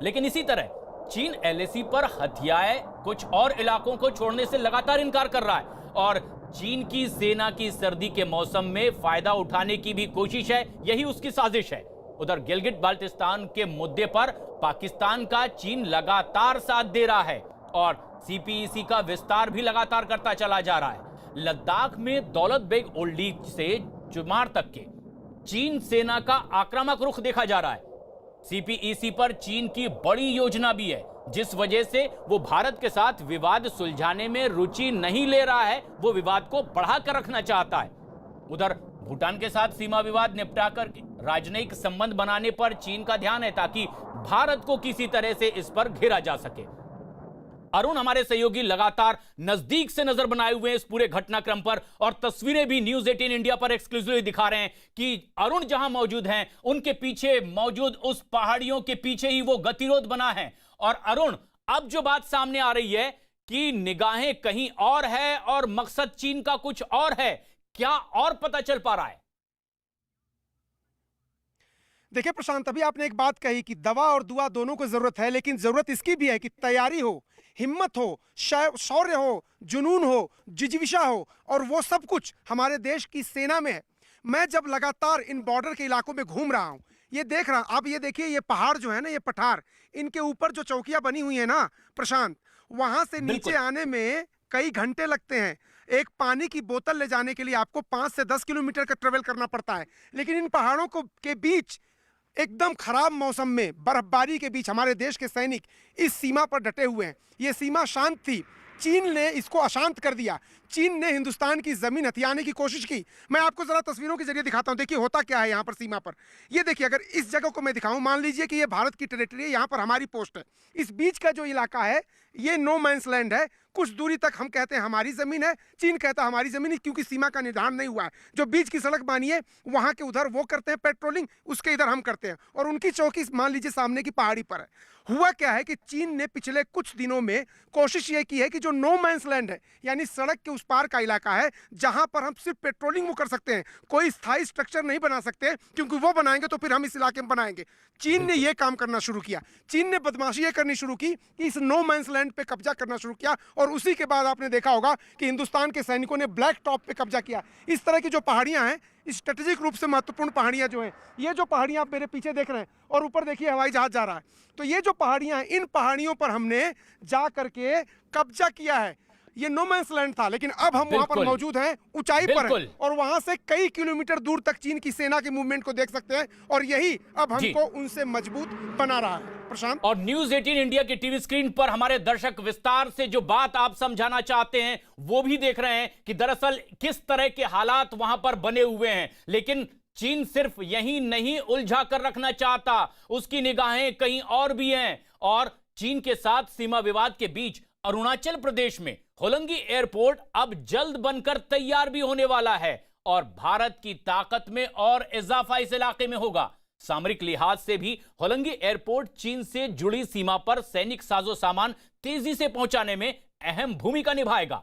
लेकिन इसी तरह चीन LAC पर हथियाए कुछ और इलाकों को छोड़ने से लगातार इनकार कर रहा है, और चीन की सेना की सर्दी के मौसम में फायदा उठाने की भी कोशिश है, यही उसकी साजिश है। उधर गिलगिट बाल्टिस्तान के मुद्दे पर पाकिस्तान का चीन लगातार साथ दे रहा है, और सीपीईसी का विस्तार भी लगातार करता चला जा रहा है। लद्दाख में दौलत बेग ओल्डी से चुमार तक के चीन सेना का आक्रामक रुख देखा जा रहा है। सीपीईसी पर चीन की बड़ी योजना भी है, जिस वजह से वो भारत के साथ विवाद सुलझाने में रुचि नहीं ले रहा है, वो विवाद को बढ़ाकर रखना चाहता है। उधर भूटान के साथ सीमा विवाद निपटाकर राजनयिक संबंध बनाने पर चीन का ध्यान है, ताकि भारत को किसी तरह से इस पर घेरा जा सके। अरुण हमारे सहयोगी लगातार नजदीक से नजर बनाए हुए हैं इस पूरे घटनाक्रम पर, और तस्वीरें भी न्यूज 18 इंडिया पर एक्सक्लूसिवली दिखा रहे हैं कि अरुण जहां मौजूद हैं, उनके पीछे मौजूद उस पहाड़ियों के पीछे ही वो गतिरोध बना है। और अरुण, अब जो बात सामने आ रही है कि निगाहें कहीं और है और मकसद चीन का कुछ और है, क्या और पता चल पा रहा है? देखिए प्रशांत, अभी आपने एक बात कही कि दवा और दुआ दोनों को जरूरत है, लेकिन जरूरत इसकी भी है कि तैयारी हो, हिम्मत हो, शौर्य हो, जुनून हो, जिजीविशा हो, और वो सब कुछ हमारे देश की सेना में है। मैं जब लगातार इन बॉर्डर के इलाकों में घूम रहा हूं, ये देख रहा हूं, आप ये देखिए, ये पहाड़ जो है ना, ये पठार, इनके ऊपर जो चौकियां बनी हुई है ना प्रशांत, वहां से नीचे आने में कई घंटे लगते हैं। एक पानी की बोतल ले जाने के लिए आपको 5 से 10 किलोमीटर का ट्रेवल करना पड़ता है। लेकिन इन पहाड़ों को के बीच एकदम खराब मौसम में, बर्फबारी के बीच हमारे देश के सैनिक इस सीमा पर डटे हुए हैं। ये सीमा शांत थी, चीन ने इसको अशांत कर दिया। चीन ने हिंदुस्तान की जमीन हथियाने की कोशिश की। मैं आपको जरा तस्वीरों के जरिए दिखाता हूं। देखिए होता क्या है यहाँ पर सीमा पर। ये देखिए, अगर इस जगह को मैं दिखाऊं, मान लीजिए कि ये भारत की टेरिटरी है, यहाँ पर हमारी पोस्ट है। इस बीच का जो इलाका है, ये नो मैंस लैंड है। कुछ दूरी तक हम कहते हैं हमारी जमीन है, चीन कहता है हमारी जमीन है, क्योंकि सीमा का निर्धारण नहीं हुआ है। जो बीच की सड़क बानी है, वहां के उधर वो करते हैं पेट्रोलिंग, उसके इधर हम करते हैं, और उनकी चौकी मान लीजिए सामने की पहाड़ी पर है। हुआ क्या है कि चीन ने पिछले कुछ दिनों में कोशिश ये की है कि जो नो मैंस लैंड है, यानी सड़क के उस पार का इलाका है, जहां पर हम सिर्फ पेट्रोलिंग वो कर सकते हैं, कोई स्थायी स्ट्रक्चर नहीं बना सकते, क्योंकि वो बनाएंगे तो फिर हम इस इलाके में बनाएंगे। चीन ने ये काम करना शुरू किया। चीन ने बदमाशी ये करनी शुरू की कि इस नो मैंस लैंड पे कब्जा करना शुरू किया, और उसी के बाद आपने देखा होगा कि हिंदुस्तान के सैनिकों ने ब्लैक टॉप पे कब्जा किया। इस तरह की जो पहाड़ियां हैं, स्ट्रेटेजिक रूप से महत्वपूर्ण पहाड़ियां जो हैं, ये जो पहाड़ियां आप मेरे पीछे देख रहे हैं, और ऊपर देखिए हवाई जहाज जा रहा है, तो ये जो पहाड़ियां हैं, इन पहाड़ियों पर हमने जा करके कब्जा किया है। ये नो मैंस लैंड था, लेकिन अब हम वहां पर मौजूद हैं, ऊंचाई पर हैं, और वहां से कई किलोमीटर दूर तक चीन की सेना के मूवमेंट को देख सकते हैं, और यही अब हमको उनसे मजबूत बना रहा है। प्रशांत, और न्यूज 18 इंडिया की टीवी स्क्रीन पर हमारे दर्शक विस्तार से जो बात आप समझाना चाहते हैं वो भी देख रहे हैं कि दरअसल किस तरह के हालात वहां पर बने हुए हैं। लेकिन चीन सिर्फ यही नहीं उलझा कर रखना चाहता, उसकी निगाहें कहीं और भी हैं। और चीन के साथ सीमा विवाद के बीच अरुणाचल प्रदेश में होलोंगी एयरपोर्ट अब जल्द बनकर तैयार भी होने वाला है, और भारत की ताकत में और इजाफा इस इलाके में होगा। सामरिक लिहाज से भी होलोंगी एयरपोर्ट चीन से जुड़ी सीमा पर सैनिक साजो सामान तेजी से पहुंचाने में अहम भूमिका निभाएगा।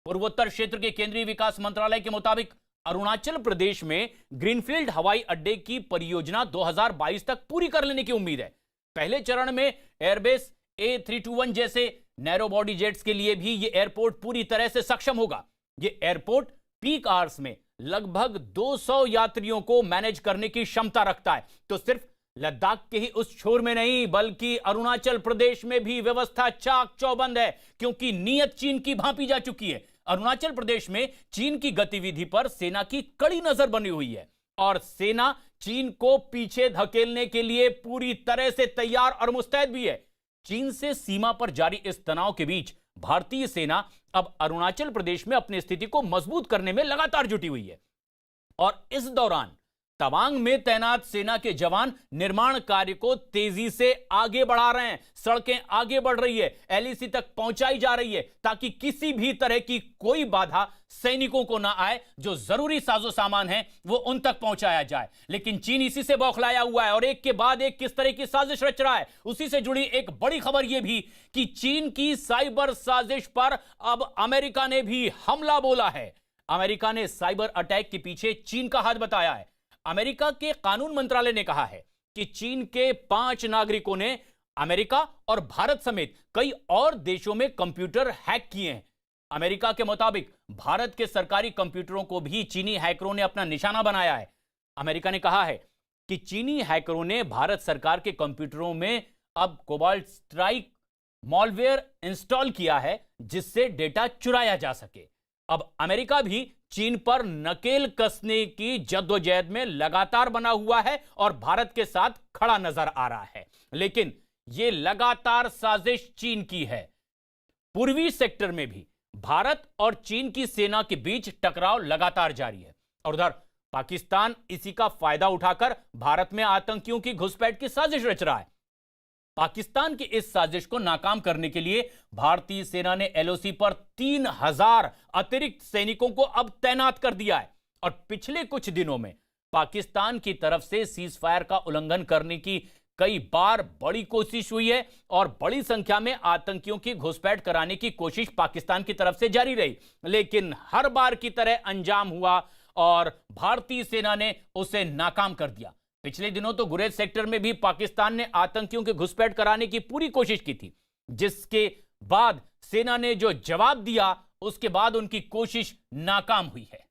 पूर्वोत्तर क्षेत्र के केंद्रीय विकास मंत्रालय के मुताबिक अरुणाचल प्रदेश में ग्रीनफील्ड हवाई अड्डे की परियोजना 2022 तक पूरी कर लेने की उम्मीद है। पहले चरण में एयरबेस A321 जैसे नैरो बॉडी जेट्स के लिए भी यह एयरपोर्ट पूरी तरह से सक्षम होगा। यह एयरपोर्ट पीक आवर्स में लगभग 200 यात्रियों को मैनेज करने की क्षमता रखता है। तो सिर्फ लद्दाख के ही उस छोर में नहीं, बल्कि अरुणाचल प्रदेश में भी व्यवस्था चाक चौबंद है, क्योंकि नीयत चीन की भांपी जा चुकी है। अरुणाचल प्रदेश में चीन की गतिविधि पर सेना की कड़ी नजर बनी हुई है, और सेना चीन को पीछे धकेलने के लिए पूरी तरह से तैयार और मुस्तैद भी है। चीन से सीमा पर जारी इस तनाव के बीच भारतीय सेना अब अरुणाचल प्रदेश में अपनी स्थिति को मजबूत करने में लगातार जुटी हुई है। और इस दौरान तवांग में तैनात सेना के जवान निर्माण कार्य को तेजी से आगे बढ़ा रहे हैं। सड़कें आगे बढ़ रही है, एलएसी तक पहुंचाई जा रही है, ताकि किसी भी तरह की कोई बाधा सैनिकों को ना आए। जो जरूरी साजो सामान है वो उन तक पहुंचाया जाए। लेकिन चीन इसी से बौखलाया हुआ है, और एक के बाद एक किस तरह की साजिश रच रहा है। उसी से जुड़ी एक बड़ी खबर यह भी कि चीन की साइबर साजिश पर अब अमेरिका ने भी हमला बोला है। अमेरिका ने साइबर अटैक के पीछे चीन का हाथ बताया है। अमेरिका के कानून मंत्रालय ने कहा है कि चीन के 5 नागरिकों ने अमेरिका और भारत समेत कई और देशों में कंप्यूटर हैक किए हैं। अमेरिका के मुताबिक भारत के सरकारी कंप्यूटरों को भी चीनी हैकरों ने अपना निशाना बनाया है। अमेरिका ने कहा है कि चीनी हैकरों ने भारत सरकार के कंप्यूटरों में अब कोबाल्ट स्ट्राइक मॉलवेयर इंस्टॉल किया है जिससे डेटा चुराया जा सके। अब अमेरिका भी चीन पर नकेल कसने की जद्दोजहद में लगातार बना हुआ है और भारत के साथ खड़ा नजर आ रहा है। लेकिन यह लगातार साजिश चीन की है। पूर्वी सेक्टर में भी भारत और चीन की सेना के बीच टकराव लगातार जारी है और उधर पाकिस्तान इसी का फायदा उठाकर भारत में आतंकियों की घुसपैठ की साजिश रच रहा है। पाकिस्तान की इस साजिश को नाकाम करने के लिए भारतीय सेना ने एलओसी पर 3000 अतिरिक्त सैनिकों को अब तैनात कर दिया है और पिछले कुछ दिनों में पाकिस्तान की तरफ से सीज फायर का उल्लंघन करने की कई बार बड़ी कोशिश हुई है और बड़ी संख्या में आतंकियों की घुसपैठ कराने की कोशिश पाकिस्तान की तरफ से जारी रही, लेकिन हर बार की तरह अंजाम हुआ और भारतीय सेना ने उसे नाकाम कर दिया। पिछले दिनों तो गुरेज सेक्टर में भी पाकिस्तान ने आतंकियों की घुसपैठ कराने की पूरी कोशिश की थी, जिसके बाद सेना ने जो जवाब दिया उसके बाद उनकी कोशिश नाकाम हुई है।